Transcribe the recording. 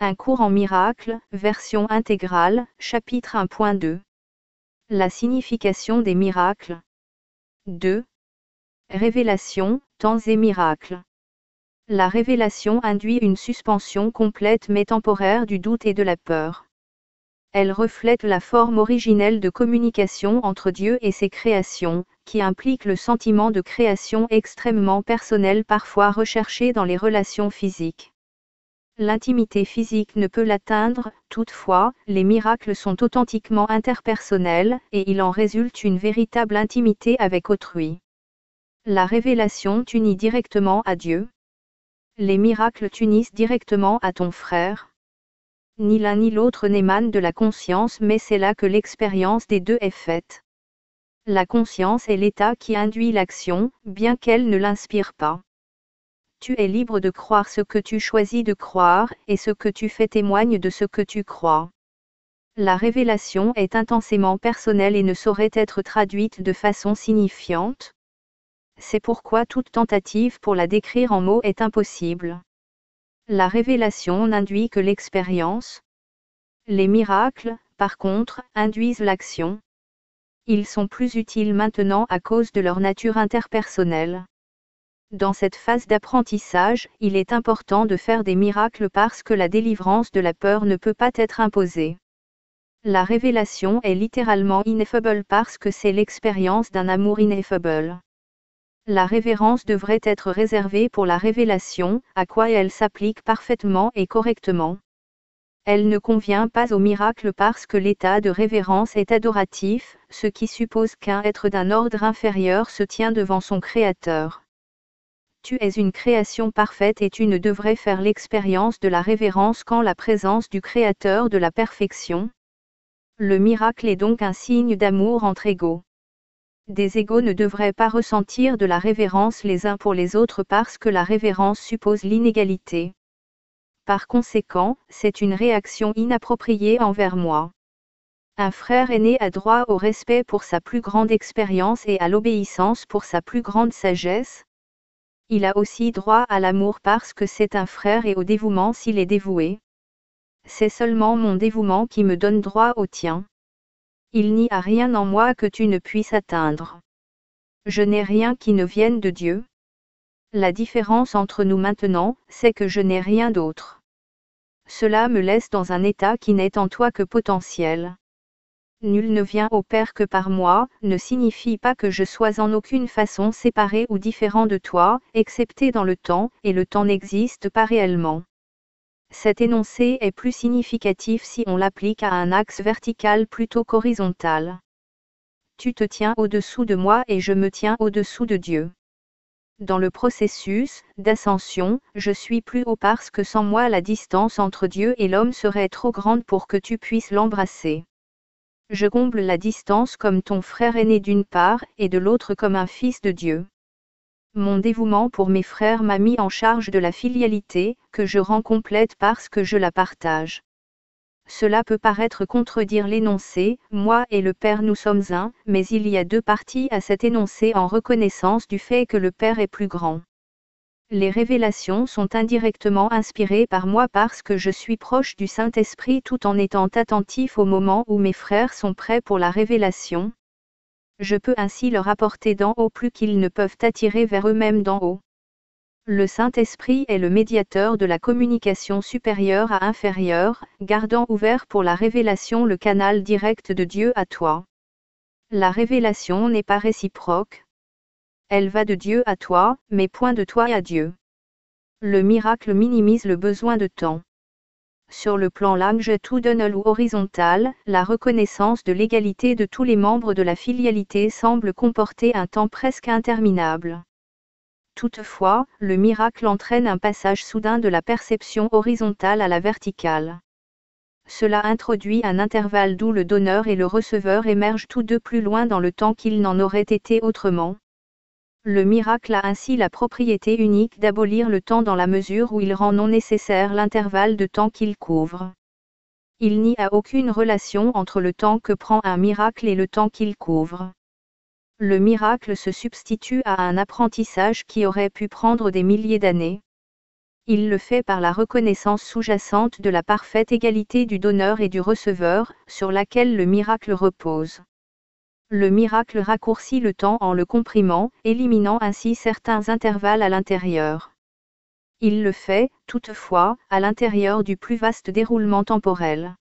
Un cours en miracles, version intégrale, chapitre 1.2. La signification des miracles. 2. Révélation, temps et miracles. La révélation induit une suspension complète mais temporaire du doute et de la peur. Elle reflète la forme originelle de communication entre Dieu et ses créations, qui implique le sentiment de création extrêmement personnel parfois recherché dans les relations physiques. L'intimité physique ne peut l'atteindre, toutefois, les miracles sont authentiquement interpersonnels, et il en résulte une véritable intimité avec autrui. La révélation t'unit directement à Dieu. Les miracles t'unissent directement à ton frère. Ni l'un ni l'autre n'émane de la conscience, mais c'est là que l'expérience des deux est faite. La conscience est l'état qui induit l'action, bien qu'elle ne l'inspire pas. Tu es libre de croire ce que tu choisis de croire, et ce que tu fais témoigne de ce que tu crois. La révélation est intensément personnelle et ne saurait être traduite de façon signifiante. C'est pourquoi toute tentative pour la décrire en mots est impossible. La révélation n'induit que l'expérience. Les miracles, par contre, induisent l'action. Ils sont plus utiles maintenant à cause de leur nature interpersonnelle. Dans cette phase d'apprentissage, il est important de faire des miracles parce que la délivrance de la peur ne peut pas être imposée. La révélation est littéralement ineffable parce que c'est l'expérience d'un amour ineffable. La révérence devrait être réservée pour la révélation, à quoi elle s'applique parfaitement et correctement. Elle ne convient pas au miracle parce que l'état de révérence est adoratif, ce qui suppose qu'un être d'un ordre inférieur se tient devant son Créateur. Tu es une création parfaite et tu ne devrais faire l'expérience de la révérence qu'en la présence du Créateur de la perfection. Le miracle est donc un signe d'amour entre égaux. Des égaux ne devraient pas ressentir de la révérence les uns pour les autres parce que la révérence suppose l'inégalité. Par conséquent, c'est une réaction inappropriée envers moi. Un frère aîné a droit au respect pour sa plus grande expérience et à l'obéissance pour sa plus grande sagesse. Il a aussi droit à l'amour parce que c'est un frère et au dévouement s'il est dévoué. C'est seulement mon dévouement qui me donne droit au tien. Il n'y a rien en moi que tu ne puisses atteindre. Je n'ai rien qui ne vienne de Dieu. La différence entre nous maintenant, c'est que je n'ai rien d'autre. Cela me laisse dans un état qui n'est en toi que potentiel. Nul ne vient au Père que par moi, ne signifie pas que je sois en aucune façon séparé ou différent de toi, excepté dans le temps, et le temps n'existe pas réellement. Cet énoncé est plus significatif si on l'applique à un axe vertical plutôt qu'horizontal. Tu te tiens au-dessous de moi et je me tiens au-dessous de Dieu. Dans le processus d'ascension, je suis plus haut parce que sans moi la distance entre Dieu et l'homme serait trop grande pour que tu puisses l'embrasser. Je comble la distance comme ton frère aîné d'une part et de l'autre comme un fils de Dieu. Mon dévouement pour mes frères m'a mis en charge de la filialité, que je rends complète parce que je la partage. Cela peut paraître contredire l'énoncé, moi et le Père nous sommes un, mais il y a deux parties à cet énoncé en reconnaissance du fait que le Père est plus grand. Les révélations sont indirectement inspirées par moi parce que je suis proche du Saint-Esprit tout en étant attentif au moment où mes frères sont prêts pour la révélation. Je peux ainsi leur apporter d'en haut plus qu'ils ne peuvent attirer vers eux-mêmes d'en haut. Le Saint-Esprit est le médiateur de la communication supérieure à inférieure, gardant ouvert pour la révélation le canal direct de Dieu à toi. La révélation n'est pas réciproque. Elle va de Dieu à toi, mais point de toi à Dieu. Le miracle minimise le besoin de temps. Sur le plan longitudinal ou horizontal, la reconnaissance de l'égalité de tous les membres de la filialité semble comporter un temps presque interminable. Toutefois, le miracle entraîne un passage soudain de la perception horizontale à la verticale. Cela introduit un intervalle d'où le donneur et le receveur émergent tous deux plus loin dans le temps qu'ils n'en auraient été autrement. Le miracle a ainsi la propriété unique d'abolir le temps dans la mesure où il rend non nécessaire l'intervalle de temps qu'il couvre. Il n'y a aucune relation entre le temps que prend un miracle et le temps qu'il couvre. Le miracle se substitue à un apprentissage qui aurait pu prendre des milliers d'années. Il le fait par la reconnaissance sous-jacente de la parfaite égalité du donneur et du receveur, sur laquelle le miracle repose. Le miracle raccourcit le temps en le comprimant, éliminant ainsi certains intervalles à l'intérieur. Il le fait, toutefois, à l'intérieur du plus vaste déroulement temporel.